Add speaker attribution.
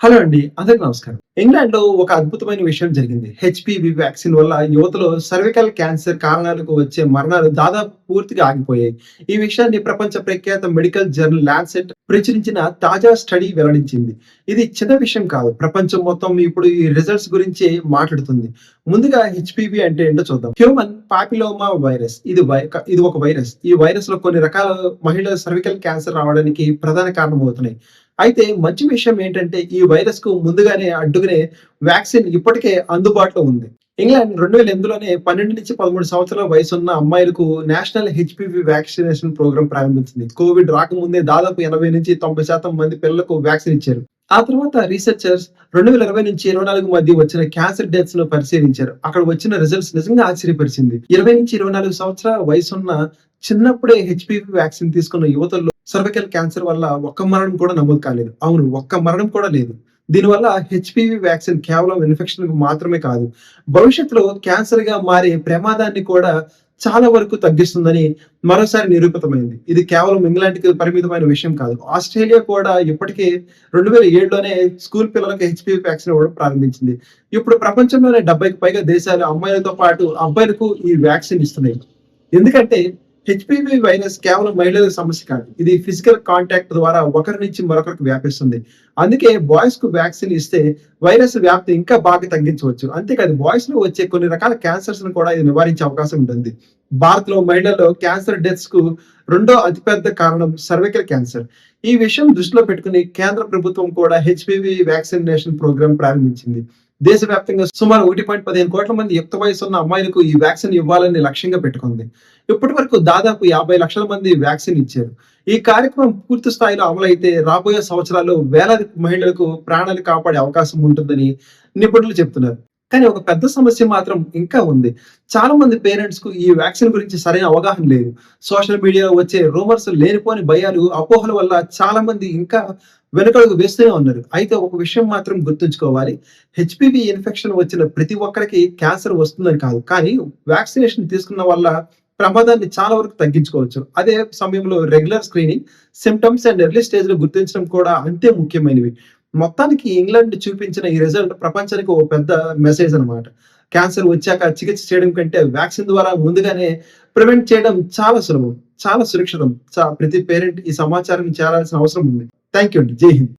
Speaker 1: Hello అండి. అందరికి నమస్కారం. ఇంగ్లాండ్‌లో ఒక అద్భుతమైన విషయం జరిగింది. హెచ్‌పివి వ్యాక్సిన్ వల్ల యువతలో సర్వికల్ క్యాన్సర్ కారణాలకు వచ్చే మరణాలు దాదాపు పూర్తిగా ఆగిపోయాయి. ఈ విషయాన్ని ప్రపంచ ప్రఖ్యాత మెడికల్ జర్నల్ ల్యాన్సెట్ ప్రచురించిన తాజా స్టడీ వెల్లడించింది. ఇది చిన్న విషయం కాదు. ప్రపంచం మొత్తం ఇప్పుడు ఈ రిజల్ట్స్ గురించే మాట్లాడుతుంది. ముందుగా హెచ్‌పివి అంటే ఏంటో చూద్దాం. Human papilloma virus. ఇది ఒక వైరస్. ఈ వైరస్‌లో కొన్ని రకాల మహిళల సర్వికల్ క్యాన్సర్ రావడానికి ప్రధాన కారణమవుతున్నాయి. అయితే మంచి విషయం ఏంటంటే ఈ వైరస్‌కు ముందుగానే అడ్డుకునే వ్యాక్సిన్ ఇప్పటికే అందుబాటులో ఉంది. ఇంగ్లాండ్ 2008లోనే 12-13 సంవత్సరాల వయసున్న అమ్మాయిలకు నేషనల్ హెచ్‌పివి వ్యాక్సినేషన్ ప్రోగ్రామ్ ప్రారంభించింది. కోవిడ్ రాకముందే దాదాపు 80-90% మంది పిల్లలకు వ్యాక్సిన్ ఇచ్చారు. ఆ తర్వాత రీసెర్చర్స్ 2020-24 మధ్య వచ్చిన క్యాన్సర్ డెత్స్‌ను పరిశీలించారు. అక్కడ వచ్చిన రిజల్ట్స్ నిజంగా ఆశ్చర్యపరిచింది. 20-24 సంవత్సరాల వయసున్న చిన్నప్పుడే హెచ్‌పివి వ్యాక్సిన్ తీసుకున్న యువతుల్లో సర్వికల్ క్యాన్సర్ వల్ల ఒక్క మరణం కూడా నమోదు కాలేదు. అవును. ఒక్క మరణం కూడా లేదు. దీనివల్ల హెచ్‌పివి వ్యాక్సిన్ కేవలం ఇన్ఫెక్షన్‌కు మాత్రమే కాదు, భవిష్యత్తులో క్యాన్సర్‌గా మారే ప్రమాదాన్ని కూడా చాలా వరకు తగ్గిస్తుందని మరోసారి నిరూపితమైంది. ఇది కేవలం ఇంగ్లాండ్‌కి పరిమితమైన విషయం కాదు. ఆస్ట్రేలియా కూడా ఇప్పటికే 2007లోనే స్కూల్ పిల్లలకు హెచ్‌పివి వ్యాక్సిన్ ఇవ్వడం ప్రారంభించింది. ఇప్పుడు ప్రపంచంలోనే 70కి పైగా దేశాలు అమ్మాయిలతో పాటు అబ్బాయిలకు ఈ వ్యాక్సిన్ ఇస్తున్నాయి. ఎందుకంటే హెచ్‌పివి వైరస్ కేవలం మహిళల సమస్య కాదు. ఇది ఫిజికల్ కాంటాక్ట్ ద్వారా ఒకరి నుంచి మరొకరికి వ్యాపిస్తుంది. అందుకే బాయ్స్‌కు వ్యాక్సిన్ ఇస్తే వైరస్ వ్యాప్తి ఇంకా బాగా తగ్గించవచ్చు. అంతేకాదు బాయ్స్‌లో వచ్చే కొన్ని రకాల క్యాన్సర్స్‌ను కూడా ఇది నివారించే అవకాశం ఉంటుంది. భారత్‌లో మహిళల్లో క్యాన్సర్ డెత్స్‌కు రెండో అతిపెద్ద కారణం సర్వికల్ క్యాన్సర్. ఈ విషయం దృష్టిలో పెట్టుకుని కేంద్ర ప్రభుత్వం కూడా హెచ్‌పివి వ్యాక్సినేషన్ ప్రోగ్రామ్ ప్రారంభించింది. దేశవ్యాప్తంగా సుమారు 1.15 కోట్ల మంది యుక్త వయసున్న అమ్మాయిలకు ఈ వ్యాక్సిన్ ఇవ్వాలని లక్ష్యంగా పెట్టుకుంది. ఇప్పటి వరకు దాదాపు 50 లక్షల మంది వ్యాక్సిన్ ఇచ్చారు. ఈ కార్యక్రమం పూర్తి స్థాయిలో అమలైతే రాబోయే సంవత్సరాల్లో వేలాది మహిళలకు ప్రాణాలు కాపాడే అవకాశం ఉంటుందని నిపుణులు చెప్తున్నారు. కానీ ఒక పెద్ద సమస్య మాత్రం ఇంకా ఉంది. చాలా మంది పేరెంట్స్‌కు ఈ వ్యాక్సిన్ గురించి సరైన అవగాహన లేదు. సోషల్ మీడియాలో వచ్చే రూమర్స్, లేనిపోని భయాలు, అపోహల వల్ల చాలా మంది ఇంకా వెనకడుగు వేస్తూనే ఉన్నారు. అయితే ఒక విషయం మాత్రం గుర్తుంచుకోవాలి. హెచ్‌పివి ఇన్ఫెక్షన్ వచ్చిన ప్రతి ఒక్కరికి క్యాన్సర్ వస్తుందని కాదు. కానీ వ్యాక్సినేషన్ తీసుకున్న వల్ల ప్రమాదాన్ని చాలా వరకు తగ్గించుకోవచ్చు. అదే సమయంలో regular screening, symptoms and early స్టేజ్‌లో గుర్తించడం కూడా అంతే ముఖ్యమైనవి. మొత్తానికి ఇంగ్లాండ్ చూపించిన ఈ రిజల్ట్ ప్రపంచానికి ఒక పెద్ద మెసేజ్ అన్నమాట. క్యాన్సర్ వచ్చాక చికిత్స చేయడం కంటే వ్యాక్సిన్ ద్వారా ముందుగానే ప్రివెంట్ చేయడం చాలా సులభం, చాలా సురక్షితం. ప్రతి పేరెంట్ ఈ సమాచారాన్ని చేరాల్సిన అవసరం ఉంది. థాంక్ యూ అండి. జై హింద్.